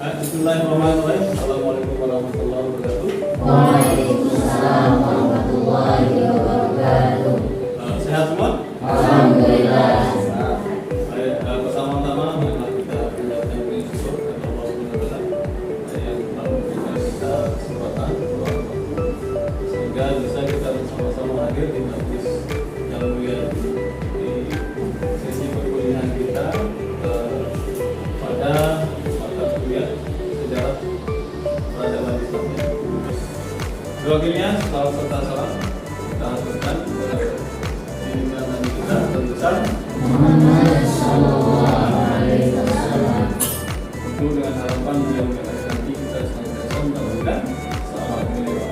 Bismillahirrahmanirrahim. Assalamualaikum warahmatullahi wabarakatuh. Waalaikumsalam warahmatullahi wabarakatuh. Sehat semua? Alhamdulillah. Pertama-tama marilah kita panjatkan puji syukur kepada Allah Subhanahu wa taala yang telah memberikan kita kesempatan waktu sehingga bisa kita bersama-sama hadir di majelis yang mulia di sesi perkuliahan kita pada mata kuliah sejarah peradaban Islam. Wakilnya salam serta salam kita haturkan kepada junjungan Nabi kita dan besar Muhammad sallallahu alaihi wasallam. Itu dengan harapan yang nanti kita senantiasa mendapatkan sahabat beliau.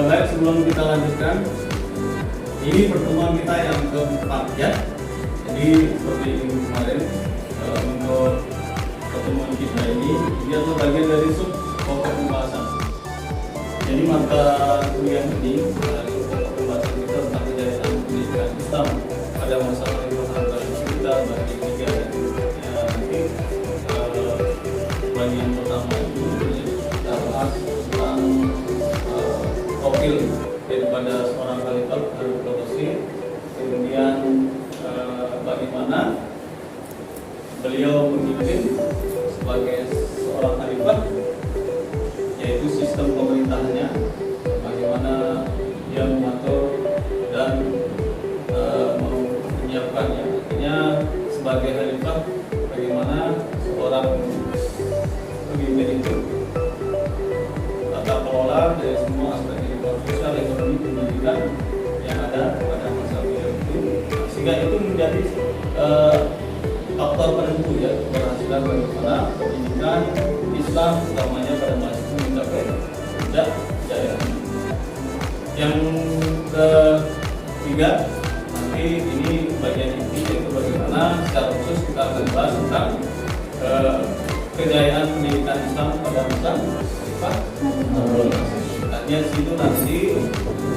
Baik, sebelum kita lanjutkan, ini pertemuan kita yang keempat ya. Jadi seperti kemarin untuk pertemuan kita ini dia adalah bagian dari sub pokok pembahasan. Jadi mata kuliah ini dari pokok pembahasan kita tentang kejayaan pendidikan Islam pada masa Khalifah kita bagi tiga ya, nanti bagian pertama itu kita bahas tentang profil daripada seorang khalifah Harun al-Rashid, kemudian bagaimana beliau memimpin sebagai seorang khalifah, yaitu sistem pemerintahannya, bagaimana dia mengatur dan menyiapkannya. Artinya sebagai khalifah, bagaimana seorang pemimpin itu tata kelola dari semua aspek kehidupan sosial, ekonomi, pendidikan yang ada pada masa beliau itu, sehingga itu menjadi faktor penentu ya keberhasilan bagaimana pendidikan Islam utamanya pada masa itu mencapai puncak kejayaan. Yang ketiga, nanti ini bagian inti yaitu bagaimana secara khusus kita akan bahas tentang kejayaan pendidikan Islam pada masa Khalifah Harun al-Rashid. Artinya di situ nanti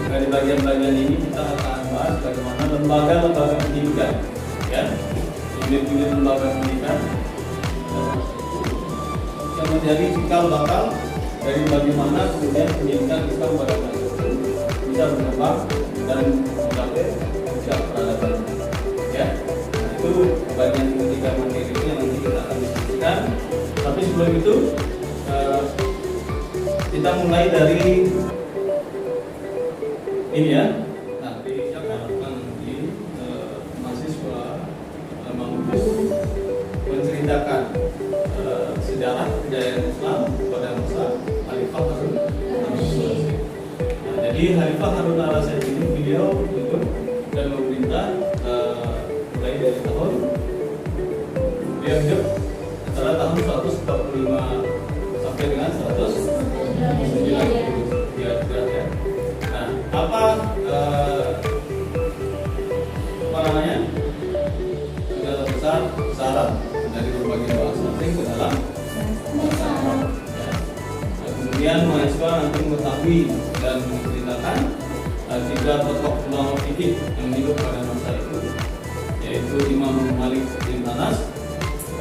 dari bagian-bagian ini kita akan bahas bagaimana lembaga-lembaga pendidikan ya, unit-unit lembaga pendidikan yang menjadi cikal bakal dari bagaimana kemudian pendidikan Islam pada masa itu bisa berkembang dan mencapai puncak peradaban ya. Nah, itu bagian ketiga materi yang nanti kita akan diskusikan. Tapi sebelum itu kita mulai dari ini ya. Nanti saya harapkan nanti mahasiswa mampu menceritakan sejarah kejayaan Islam pada masa Khalifah Harun al-Rashid. Nah, jadi Khalifah Harun al-Rashid ini beliau hidup dan memerintah mulai dari tahun dia hidup antara tahun 145 sampai dengan 190 ya. Nah, apa namanya? Segala besar syarat dari berbagai bahasa asing ke dalam bahasa Arab. Ya. Nah, kemudian mahasiswa nanti mengetahui dan menceritakan tiga tokoh ulama fikih yang hidup pada masa itu, yaitu Imam Malik bin Anas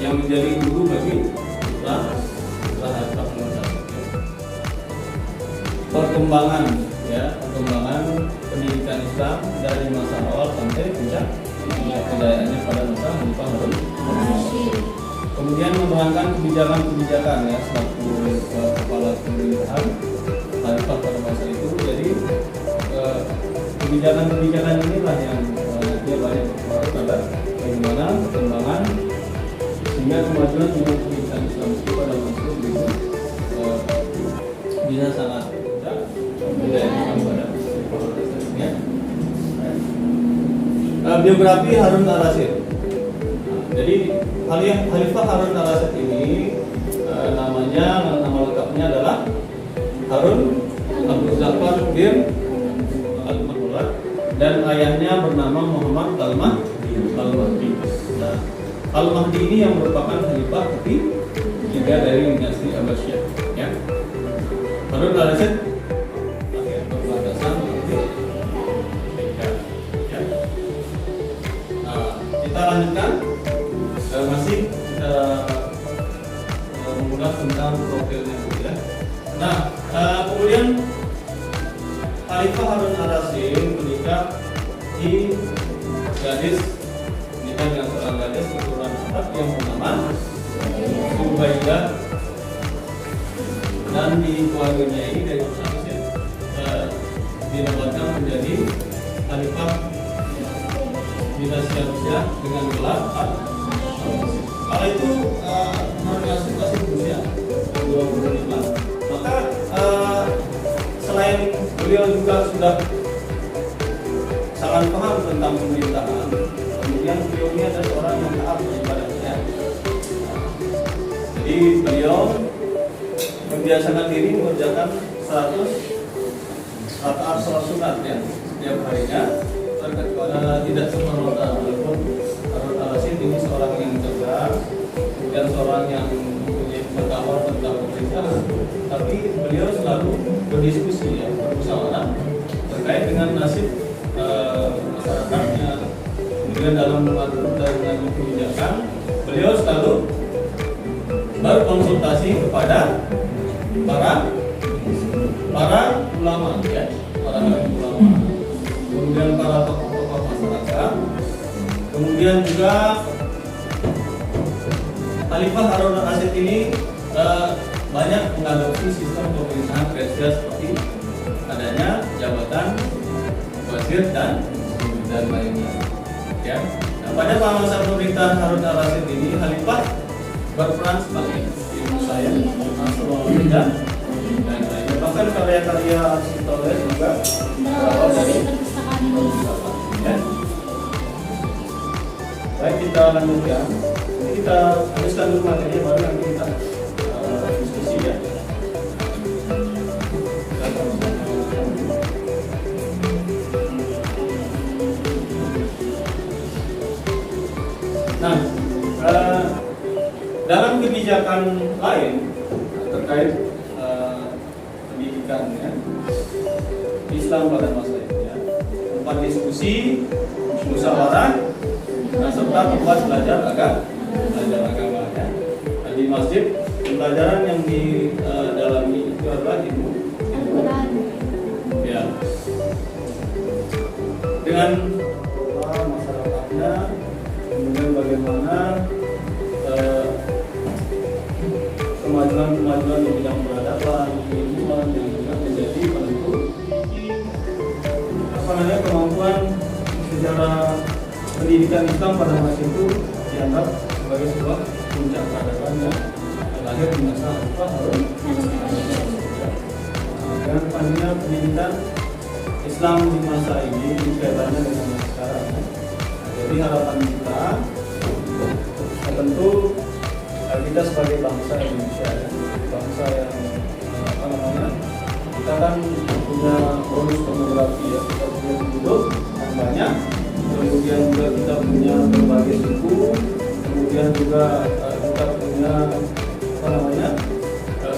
yang menjadi guru bagi putra Harun al-Rashid. Perkembangan pendidikan Islam dari masa awal sampai puncak kejayaannya pada masa Khalifah Harun al-Rashid. Kemudian menerangkan kebijakan-kebijakan ya selaku kepala pemerintahan Khalifah pada masa itu. Jadi kebijakan-kebijakan inilah yang dia banyak berpengaruh pada bagaimana perkembangan sehingga kemajuan pendidikan Islam itu pada masa itu bisa sangat mudah budaya pada ya. Biografi Harun al-Rashid. Jadi Khalifah Harun al-Rashid ini nama lengkapnya adalah Harun Abu Zafar bin Al-Mahdi dan ayahnya bernama Muhammad Al-Mahdi. Nah, Al-Mahdi ini yang merupakan khalifah ketiga dari dinasti Abbasiyah ya. Harun al-Rashid lahir berbatasan ya. Kita lanjutkan masih sekilas tentang profilnya ya. Nah, kemudian Khalifah Harun Ar-Rasyid menikah di menikah dengan seorang gadis keturunan Arab yang bernama Ubaidah, dan di keluarganya ini dari Ar-Rasyid dinobatkan menjadi Khalifah dinasti Abbasiyah dengan gelar Al-Abbasiyah. Kala itu Harun Ar-Rasyid masih berusia 25. Maka selain beliau juga sudah sangat paham tentang pemerintahan, kemudian beliau ini adalah seorang yang taat ibadahnya. Jadi beliau membiasakan diri mengerjakan 100 rakaat salat sunat ya setiap harinya. Tidak semerta walaupun Harun Ar-Rasyid ini seorang yang tegar dan seorang yang mempunyai pengetahuan tentang pemerintahan, tapi beliau selalu berdiskusi ya, bermusyawarah terkait dengan nasib masyarakatnya. Kemudian dalam mengatur dan kebijakan, beliau selalu berkonsultasi kepada para ulama ya, para ulama, kemudian para tokoh-tokoh masyarakat. Kemudian juga Khalifah Harun Ar-Rasyid ini banyak mengadopsi sistem pemerintahan presidensial seperti adanya jabatan wazir dan lainnya. Ya. Nah, pada masa pemerintahan Harun Ar-Rasyid ini Khalifah berperan sebagai ibu saya, astrologi dan lainnya. Bahkan karya-karya Aristoteles juga berawal dari ya. Baik, kita lanjutkan. Kita habiskan dulu materinya, baru nanti kita diskusi ya. Nah, dalam kebijakan lain terkait pendidikan ya, Islam pada masa itu ya, tempat diskusi, musyawarah, serta tempat belajar agama ya. Di masjid pembelajaran yang di dalami itu adalah ilmu ya, dengan masyarakatnya, kemudian bagaimana kemajuan di bidang peradaban, keilmuan yang juga menjadi penentu kemampuan secara pendidikan Islam pada masa itu dianggap sebagai sebuah puncak peradaban yang lahir di masa Khalifah Harun Ar-Rasyid. Dengan panjangnya pendidikan Islam di masa ini kaitannya dengan masa sekarang. Jadi harapan kita tentu kita sebagai bangsa Indonesia ya, bangsa yang kita kan punya bonus demografi ya, kita punya penduduk yang banyak, kemudian juga kita punya berbagai suku, kemudian juga kita punya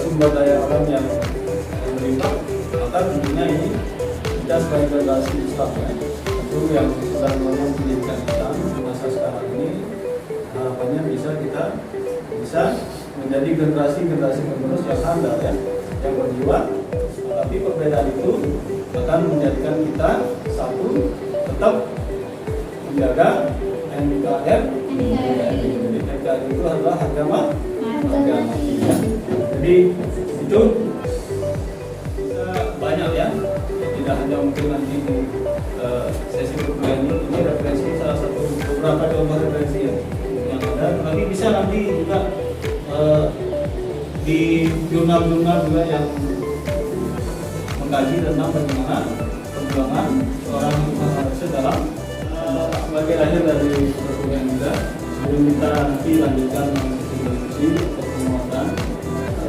sumber daya alam yang melimpah. Maka tentunya ini kita sebagai generasi Islam ya, tentu yang sedang membangun pendidikan Islam di masa sekarang ini, harapannya kita bisa menjadi generasi penerus yang handal ya, yang berjiwa. Tapi perbedaan itu akan menjadikan kita satu, tetap menjaga NKRI. NKRI itu adalah agama ya. Jadi itu bisa banyak ya, tidak hanya mungkin nanti di sesi kedua ini referensi salah satu beberapa contoh referensi ya yang ada, tapi bisa nanti juga di jurnal-jurnal juga yang mengkaji tentang bagaimana perjuangan seorang Khalifah dalam sebagai lahir dari perguruan juga. Sebelum kita nanti lanjutkan diskusi atau penguatan,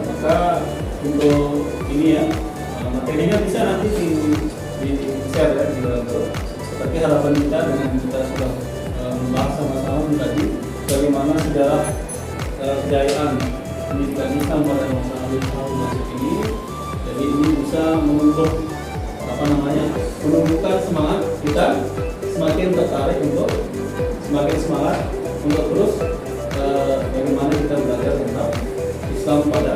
maka untuk ini ya materinya bisa nanti di share ya di dalam. Tapi harapan kita dengan kita sudah membahas sama-sama tadi bagaimana sejarah kejayaan pendidikan Islam pada masa Khalifah Harun Ar-Rasyid ini. Jadi ini bisa menumbuhkan semangat kita semakin tertarik untuk semakin semangat untuk terus bagaimana kita belajar tentang Islam pada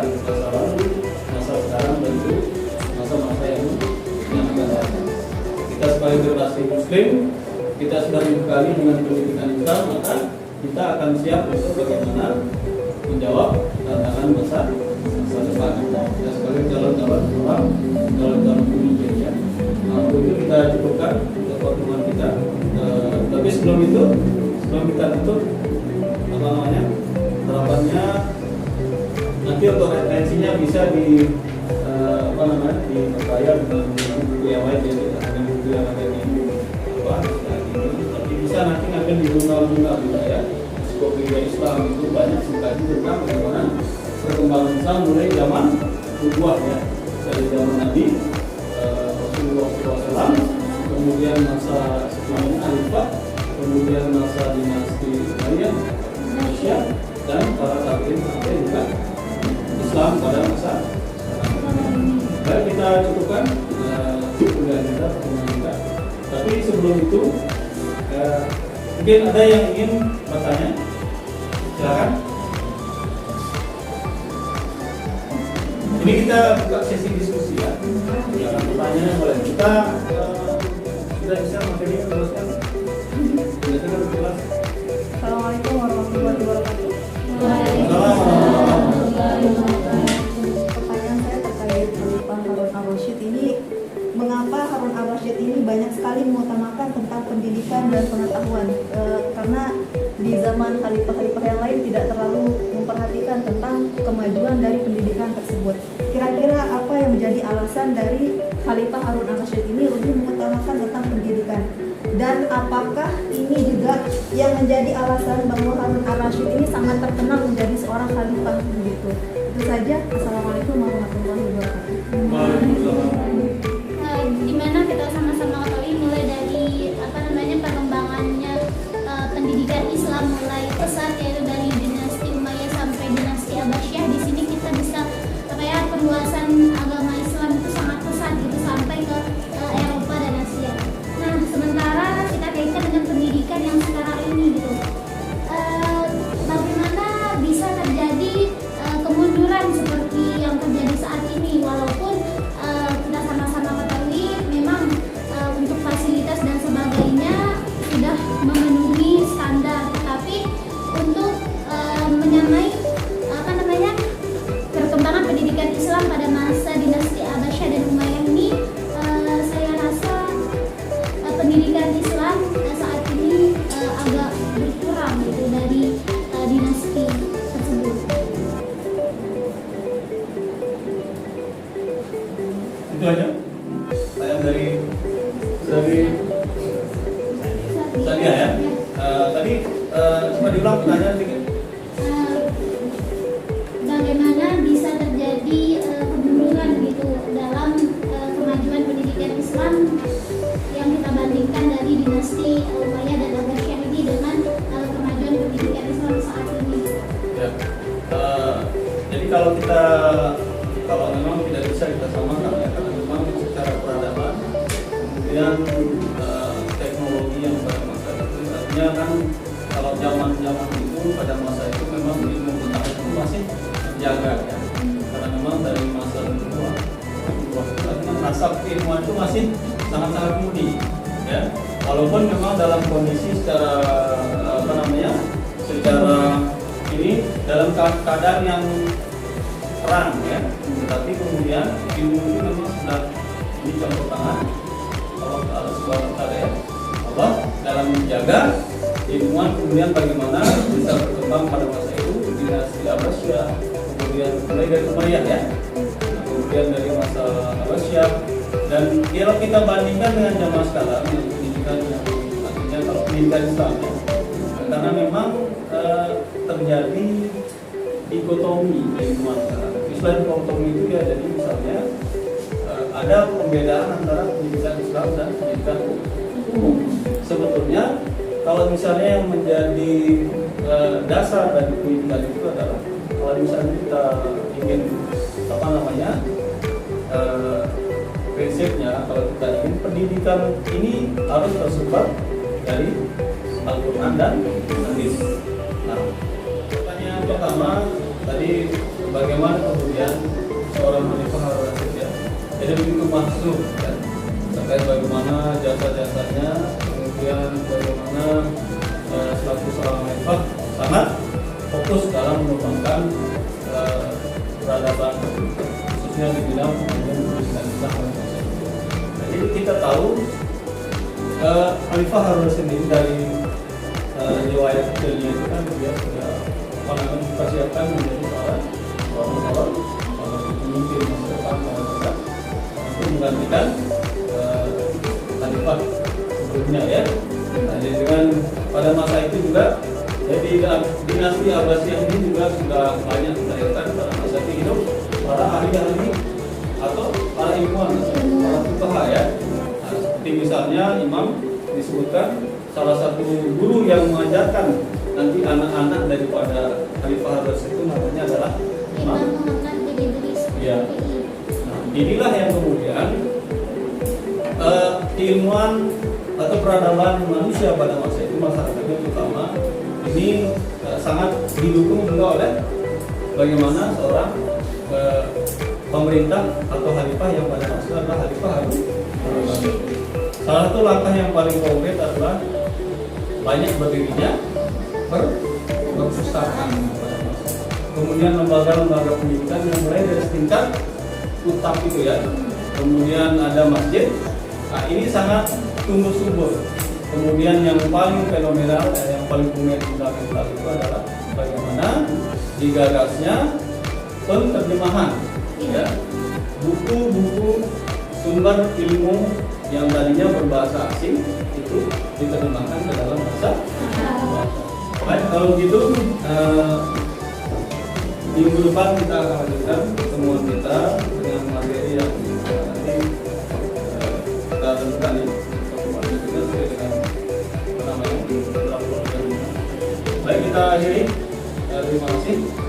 sudah dibekali dengan pendidikan Islam, maka kita akan siap untuk bagaimana menjawab tantangan masa depan. Ya, sebagai calon pemimpin ya. Nah, untuk itu kita cukupkan untuk pertemuan kita. Tapi sebelum kita tutup, harapannya nanti untuk referensinya bisa dipercaya dengan buku yang lain, jadi dengan buku yang ada di tapi bisa nanti ngambil di jurnal-jurnal juga ya. Psikologi Islam itu banyak mengkaji tentang bagaimana perkembangan Islam mulai zaman nubuwah ya, dari zaman Nabi Rasulullah SAW, kemudian masa setelahnya Khalifah, kemudian masa dinasti Umayyah, Indonesia, dan para tabi'in sampai juga Islam pada masa sekarang. Baik, kita cukupkan kuliah kita, pertemuan kita. Tapi sebelum itu mungkin ada yang ingin bertanya, silakan. Ini kita buka sesi diskusi ya. Silakan pertanyaan boleh. Kita bisa materi teruskan. Assalamualaikum warahmatullahi wabarakatuh. Pertanyaan saya terkait Khalifah Harun al-Rasyid ini, mengapa Harun al-Rasyid ini banyak sekali mengutamakan tentang pendidikan dan pengetahuan? Karena di zaman khalifah-khalifah yang lain tidak terlalu memperhatikan tentang kemajuan dari pendidikan tersebut. Kira-kira apa yang menjadi alasan dari Khalifah Harun al-Rasyid ini lebih mengutamakan tentang pendidikan? Dan apakah ini juga yang menjadi alasan bahwa Harun al-Rasyid ini sangat terkenal menjadi seorang khalifah begitu? Itu saja. Assalamualaikum warahmatullahi wabarakatuh. Dimana kita sama-sama ketahui mulai dari perkembangannya pendidikan Islam mulai pesat, yaitu dari dinasti Umayyah sampai dinasti Abbasiyah. Di sini kita bisa perluasan agama Islam itu sangat pesat gitu sampai ke Eropa dan Asia. Nah, sementara kita kaitkan dengan pendidikan yang sekarang ini gitu, bagaimana bisa terjadi kemunduran seperti yang terjadi saat ini, walaupun kita sama-sama ketahui memang untuk fasilitas dan sebagainya sudah memenuhi standar, tetapi untuk menyamai perkembangan pendidikan Islam pada masa dinasti Abbasiyah dan Umayyah ini, saya rasa pendidikan Islam saat ini agak berkurang gitu dari dinasti tersebut. Itu aja. Saya dari Sadia ya. Tadi coba diulang pertanyaan sedikit. Bagaimana bisa terjadi kemunduran gitu dalam kemajuan pendidikan Islam yang kita bandingkan dari dinasti Umayyah dan Abbasiyah ini dengan kemajuan pendidikan Islam saat ini? Ya. Jadi kalau memang tidak bisa kita samakan ya, karena memang secara peradaban, kemudian teknologi yang pada masa itu, artinya kan kalau zaman itu pada masa itu memang ilmu pengetahuan itu masih terjaga ya, karena memang dari masa nubuwah itu artinya nasab keilmuan itu masih sangat-sangat murni ya, walaupun memang dalam kondisi secara ini dalam keadaan yang perang ya, tetapi kemudian ilmu itu memang sudah dicampur tangan Allah Subhanahu wa Ta'ala ya, Allah dalam menjaga ilmuwan, kemudian bagaimana bisa berkembang pada masa itu dinasti Abbasiyah, kemudian mulai dari Umayyah ya, kemudian dari masa Abbasiyah, dan kalau kita bandingkan dengan zaman sekarang yang pendidikan yang artinya kalau pendidikan Islam ya, karena memang terjadi dikotomi ilmuwan sekarang. Istilah dikotomi itu ya, jadi misalnya ada pembedaan antara pendidikan Islam dan pendidikan umum. Sebetulnya kalau misalnya yang menjadi dasar dari pendidikan itu adalah kalau misalnya kita ingin prinsipnya kalau kita ingin pendidikan ini harus tersumber dari Al-Quran dan Hadis. Nah, pertanyaan pertama tadi bagaimana kemudian seorang Khalifah Harun al-Rasyid ya, jadi begitu masuk ya, terkait bagaimana jasa-jasanya, kemudian bagaimana selaku seorang khalifah sangat fokus dalam mengembangkan peradaban khususnya di bidang pengajian pendidikan Islam. Jadi kita tahu Khalifah Harun sendiri dari riwayat kecilnya itu kan dia sudah dipersiapkan menjadi seorang pemimpin masa depan bangsa untuk menggantikan Khalifah sebelumnya ya. Nah, jadi dengan pada masa itu juga jadi dinasti Abbasiyah ini juga sudah banyak melahirkan pada masa itu hidup para ahli-ahli atau para ilmuwan, para fuqaha ya. Nah, seperti misalnya Imam disebutkan salah satu guru yang mengajarkan nanti anak-anak daripada Khalifah Harun itu namanya adalah Imam Muhammad bin Idris. ya. Nah, inilah yang kemudian keilmuan atau peradaban manusia pada masa itu masyarakatnya terutama ini sangat didukung juga oleh bagaimana seorang pemerintah atau khalifah yang pada masa itu adalah Khalifah Harun. Salah satu langkah yang paling konkret adalah banyak berdirinya perpustakaan pada masa itu. Kemudian lembaga-lembaga pendidikan yang mulai dari tingkat utama itu ya. Kemudian ada masjid. Nah, ini sangat tumbuh subur. Kemudian yang paling fenomenal dan yang paling fundamental itu adalah bagaimana digagasnya penerjemahan ya, buku-buku sumber ilmu yang tadinya berbahasa asing itu diterjemahkan ke dalam bahasa. Baik, kalau begitu minggu depan kita akan lanjutkan pertemuan kita dengan materi yang nanti kita tentukan ya. Baik, kita akhiri. Terima kasih.